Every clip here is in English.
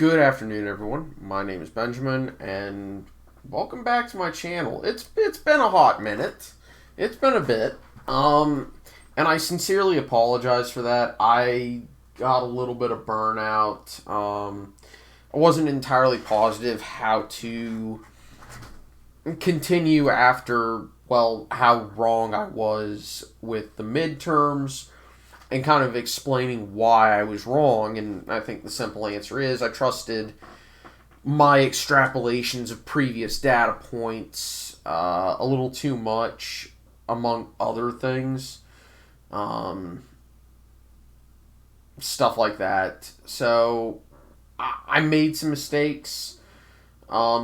Good afternoon, everyone. My name is Benjamin, and welcome back to my channel. It's been a hot minute. It's been a bit. And I sincerely apologize for that. I got a little bit of burnout. I wasn't entirely positive how to continue after, well, how wrong I was with the midterms and kind of explaining why I was wrong. And I think the simple answer is I trusted my extrapolations of previous data points a little too much, among other things. Um, Stuff like that. So I made some mistakes.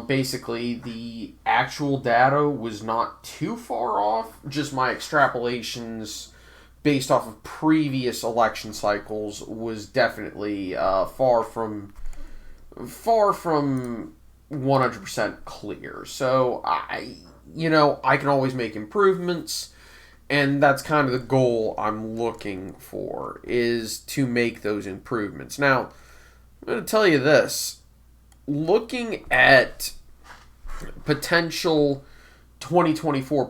Basically, the actual data was not too far off, just my extrapolations based off of previous election cycles was definitely far from 100% clear. So I can always make improvements, and that's kind of the goal I'm looking for, is to make those improvements. Now, I'm going to tell you this: looking at potential 2024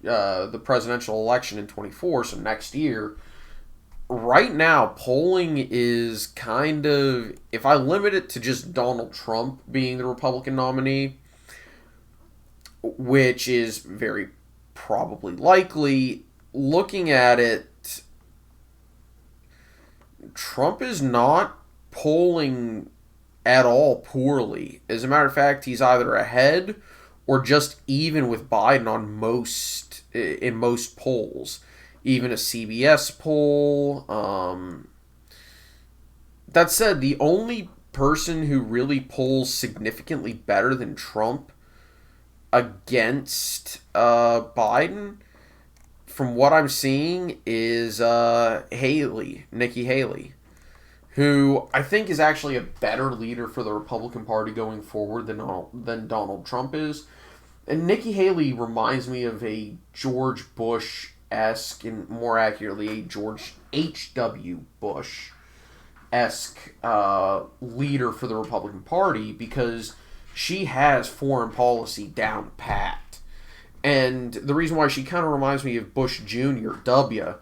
the presidential election in 24, so next year, right now polling is kind of, if I limit it to just Donald Trump being the Republican nominee, which is very probably likely, looking at it, Trump is not polling at all poorly. As a matter of fact, he's either ahead or just even with Biden on most polls. Even a CBS poll. That said, the only person who really polls significantly better than Trump against Biden, from what I'm seeing, is Nikki Haley, who I think is actually a better leader for the Republican Party going forward than Donald Trump is. And Nikki Haley reminds me of a George Bush-esque, and more accurately, a George H.W. Bush-esque leader for the Republican Party, because she has foreign policy down pat. And the reason why she kind of reminds me of Bush Jr. W.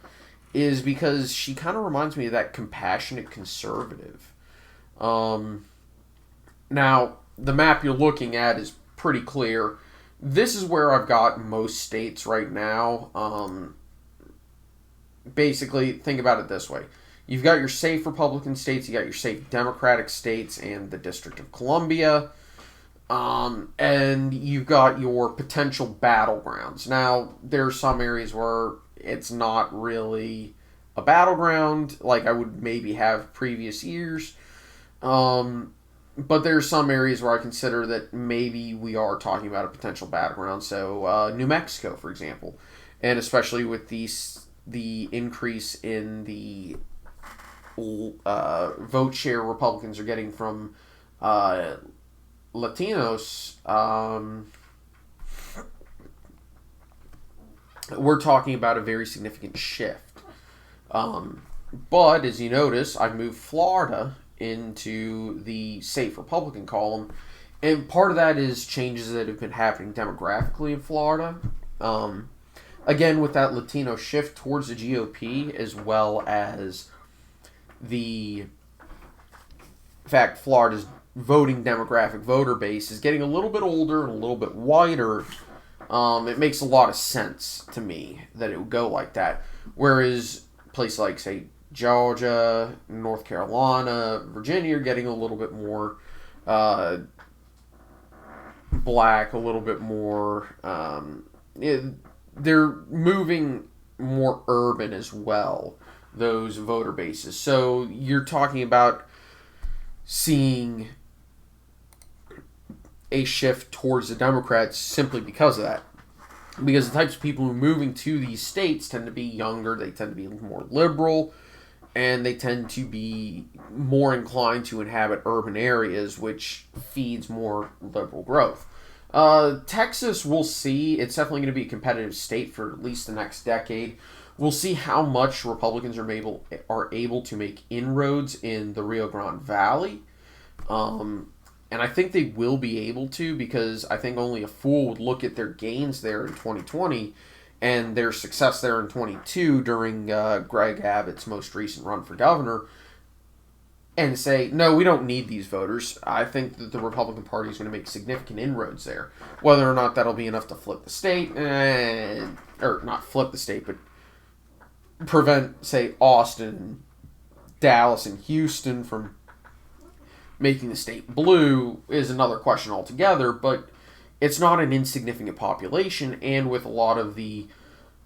is because she kind of reminds me of that compassionate conservative. Now, the map you're looking at is pretty clear. This is where I've got most states right now. Basically, think about it this way. You've got your safe Republican states, you got your safe Democratic states, and the District of Columbia. And you've got your potential battlegrounds. Now, there are some areas where it's not really a battleground, like I would maybe have previous years. But there's some areas where I consider that maybe we are talking about a potential battleground. So New Mexico, for example, and especially with the increase in the vote share Republicans are getting from Latinos, we're talking about a very significant shift. But as you notice, I've moved Florida into the safe Republican column, and part of that is changes that have been happening demographically in Florida. Again, with that Latino shift towards the GOP, as well as the fact Florida's voting demographic voter base is getting a little bit older and a little bit wider. It makes a lot of sense to me that it would go like that. Whereas places like, say, Georgia, North Carolina, Virginia are getting a little bit more black, a little bit more. They're moving more urban as well, those voter bases. So you're talking about seeing a shift towards the Democrats simply because of that. Because the types of people who are moving to these states tend to be younger, they tend to be more liberal, and they tend to be more inclined to inhabit urban areas, which feeds more liberal growth. Texas, we'll see. It's definitely going to be a competitive state for at least the next decade. We'll see how much Republicans are able to make inroads in the Rio Grande Valley. And I think they will be able to, because I think only a fool would look at their gains there in 2020 and their success there in 22 during Greg Abbott's most recent run for governor and say, no, we don't need these voters. I think that the Republican Party is going to make significant inroads there. Whether or not that'll be enough to flip the state, or not flip the state, but prevent, say, Austin, Dallas, and Houston from making the state blue is another question altogether, but it's not an insignificant population, and with a lot of the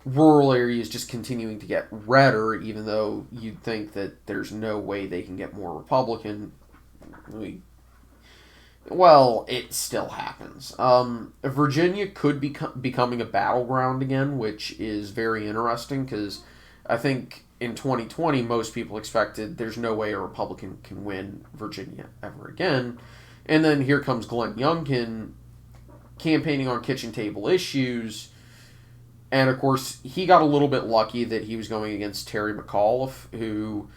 rural areas just continuing to get redder, even though you'd think that there's no way they can get more Republican, well, it still happens. Virginia could be becoming a battleground again, which is very interesting, because I think in 2020, most people expected there's no way a Republican can win Virginia ever again. And then here comes Glenn Youngkin campaigning on kitchen table issues. And of course, he got a little bit lucky that he was going against Terry McAuliffe, who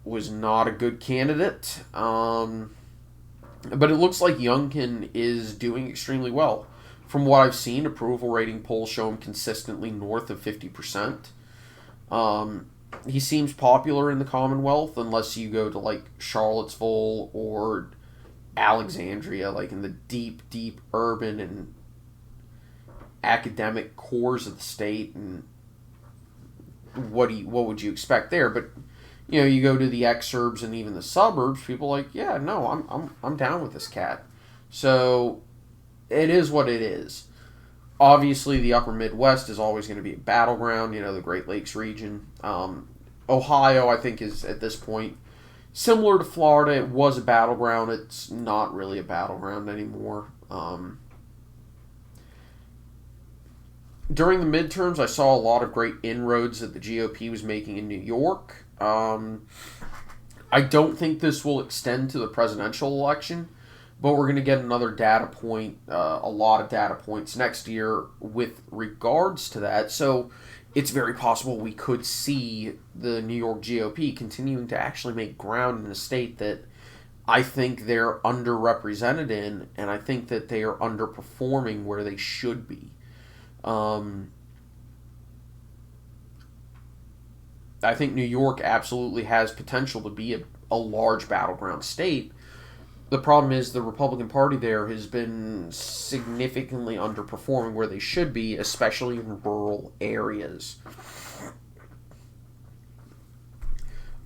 was not a good candidate. But it looks like Youngkin is doing extremely well. From what I've seen, approval rating polls show him consistently north of 50%. He seems popular in the Commonwealth, unless you go to like Charlottesville or Alexandria, like in the deep, deep urban and academic cores of the state. And what would you expect there? But you go to the exurbs and even the suburbs, people are like, yeah, no, I'm down with this cat. So it is what it is. Obviously, the upper Midwest is always going to be a battleground, the Great Lakes region. Ohio, I think, is at this point similar to Florida. It was a battleground. It's not really a battleground anymore. During the midterms, I saw a lot of great inroads that the GOP was making in New York. I don't think this will extend to the presidential election, but we're going to get another data point, a lot of data points next year with regards to that. So it's very possible we could see the New York GOP continuing to actually make ground in a state that I think they're underrepresented in, and I think that they are underperforming where they should be. I think New York absolutely has potential to be a large battleground state. The problem is the Republican Party there has been significantly underperforming where they should be, especially in rural areas.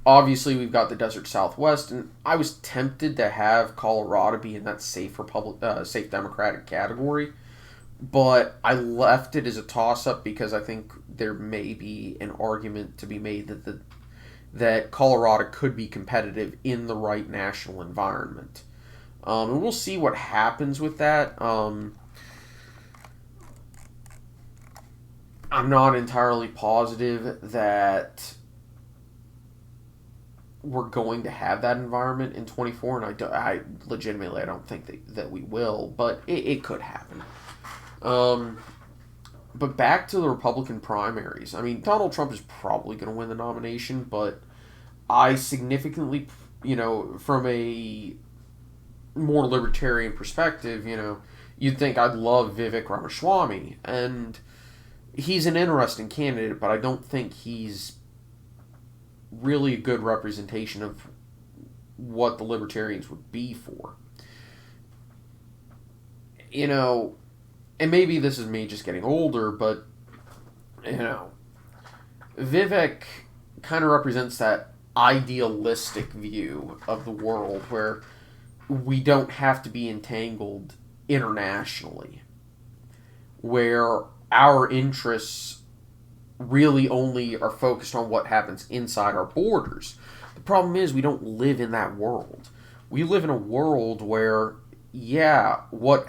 Obviously, we've got the Desert Southwest, and I was tempted to have Colorado be in that safe Democratic category, but I left it as a toss-up because I think there may be an argument to be made that Colorado could be competitive in the right national environment. And we'll see what happens with that. I'm not entirely positive that we're going to have that environment in 24, and I legitimately don't think that we will, but it could happen. But back to the Republican primaries. I mean, Donald Trump is probably going to win the nomination, but I significantly, from a more libertarian perspective, you'd think I'd love Vivek Ramaswamy, and he's an interesting candidate, but I don't think he's really a good representation of what the libertarians would be for. And maybe this is me just getting older, but, Vivek kind of represents that idealistic view of the world where we don't have to be entangled internationally, where our interests really only are focused on what happens inside our borders. The problem is we don't live in that world. We live in a world where, what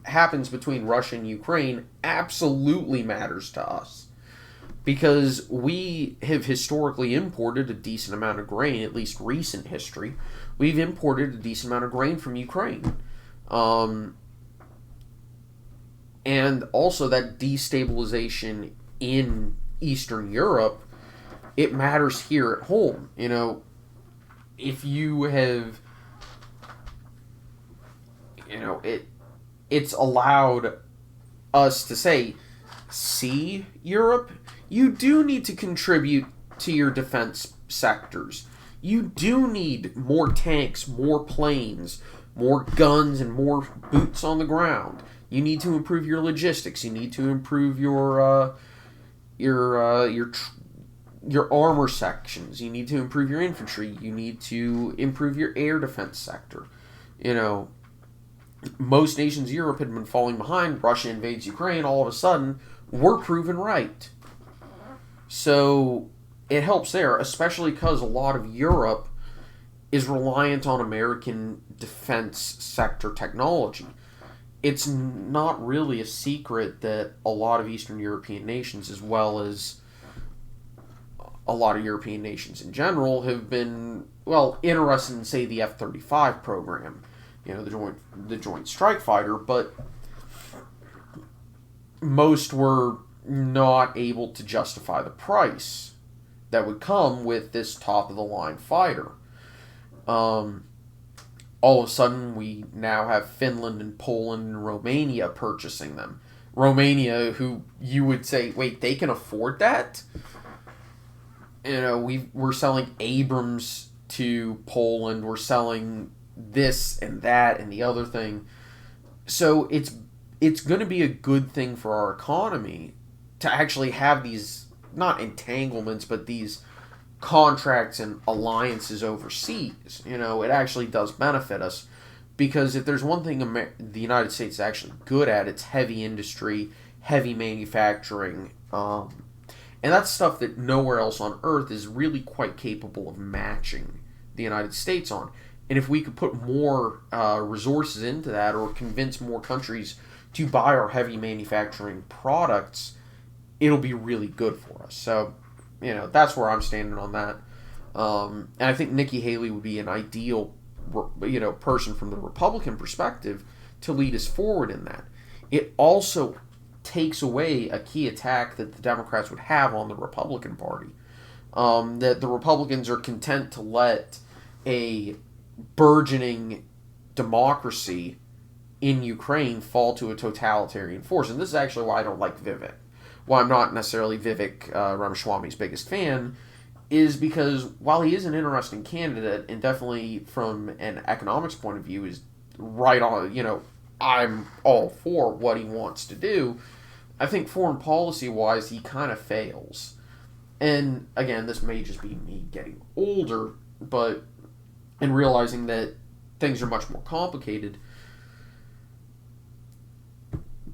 happens between Russia and Ukraine absolutely matters to us, because we have historically imported a decent amount of grain, at least recent history. We've imported a decent amount of grain from Ukraine. And also that destabilization in Eastern Europe, it matters here at home. If you have, it's allowed us to say, see, Europe, you do need to contribute to your defense sectors. You do need more tanks, more planes, more guns, and more boots on the ground. You need to improve your logistics. You need to improve your armor sections. You need to improve your infantry. You need to improve your air defense sector. Most nations in Europe had been falling behind. Russia invades Ukraine. All of a sudden, we're proven right. So it helps there, especially because a lot of Europe is reliant on American defense sector technology. It's not really a secret that a lot of Eastern European nations, as well as a lot of European nations in general, have been, interested in, say, the F-35 program, the Joint Strike Fighter, but most were not able to justify the price that would come with this top-of-the-line fighter. All of a sudden, we now have Finland and Poland and Romania purchasing them. Romania, who you would say, wait, they can afford that? We're selling Abrams to Poland. We're selling this and that and the other thing. So it's going to be a good thing for our economy to actually have these, not entanglements, but these contracts and alliances overseas. It actually does benefit us, because if there's one thing the United States is actually good at, it's heavy industry, heavy manufacturing, and that's stuff that nowhere else on earth is really quite capable of matching the United States on. And if we could put more resources into that, or convince more countries to buy our heavy manufacturing products, it'll be really good for us. So, that's where I'm standing on that. And I think Nikki Haley would be an ideal, person from the Republican perspective to lead us forward in that. It also takes away a key attack that the Democrats would have on the Republican Party. That the Republicans are content to let a burgeoning democracy in Ukraine fall to a totalitarian force. And this is actually why I don't like Vivek. Why I'm not necessarily Vivek Ramaswamy's biggest fan, is because while he is an interesting candidate, and definitely from an economics point of view is right on, I'm all for what he wants to do, I think foreign policy-wise he kind of fails. And again, this may just be me getting older, but and realizing that things are much more complicated.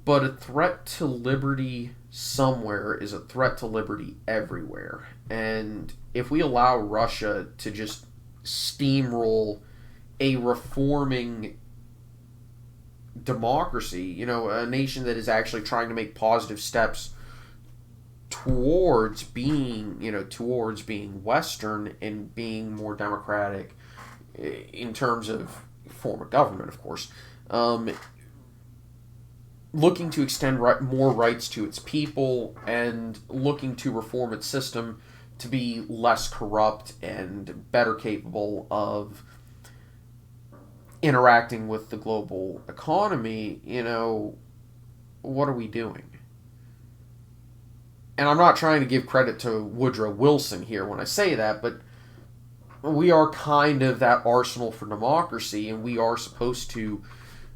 But a threat to liberty somewhere is a threat to liberty everywhere. And if we allow Russia to just steamroll a reforming democracy, a nation that is actually trying to make positive steps towards being Western and being more democratic in terms of form of government, of course, looking to extend more rights to its people and looking to reform its system to be less corrupt and better capable of interacting with the global economy, what are we doing? And I'm not trying to give credit to Woodrow Wilson here when I say that, but we are kind of that arsenal for democracy, and we are supposed to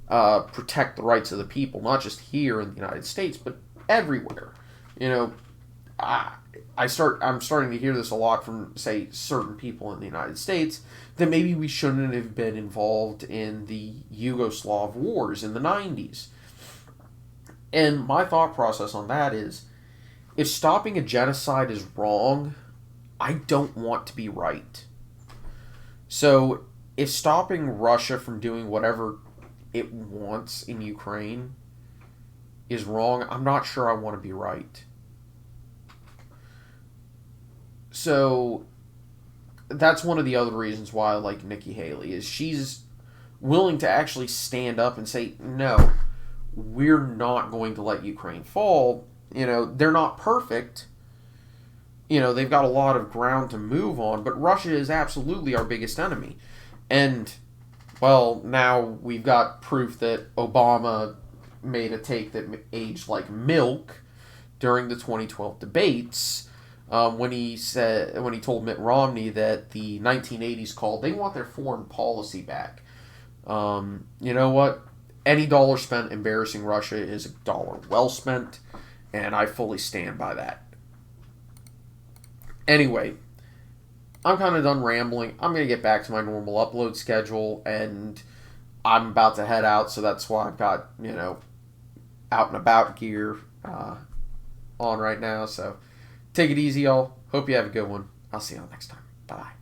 protect the rights of the people, not just here in the United States, but everywhere. I'm starting to hear this a lot from, say, certain people in the United States, that maybe we shouldn't have been involved in the Yugoslav wars in the 90s. And my thought process on that is, if stopping a genocide is wrong, I don't want to be right. So, if stopping Russia from doing whatever it wants in Ukraine is wrong, I'm not sure I want to be right. So, that's one of the other reasons why I like Nikki Haley, is she's willing to actually stand up and say, no, we're not going to let Ukraine fall. They're not perfect, they've got a lot of ground to move on, but Russia is absolutely our biggest enemy. And, well, now we've got proof that Obama made a take that aged like milk during the 2012 debates, when he told Mitt Romney that the 1980s called, they want their foreign policy back. You know what? Any dollar spent embarrassing Russia is a dollar well spent, and I fully stand by that. Anyway, I'm kind of done rambling. I'm going to get back to my normal upload schedule, and I'm about to head out, so that's why I've got, out and about gear on right now. So take it easy, y'all. Hope you have a good one. I'll see y'all next time. Bye.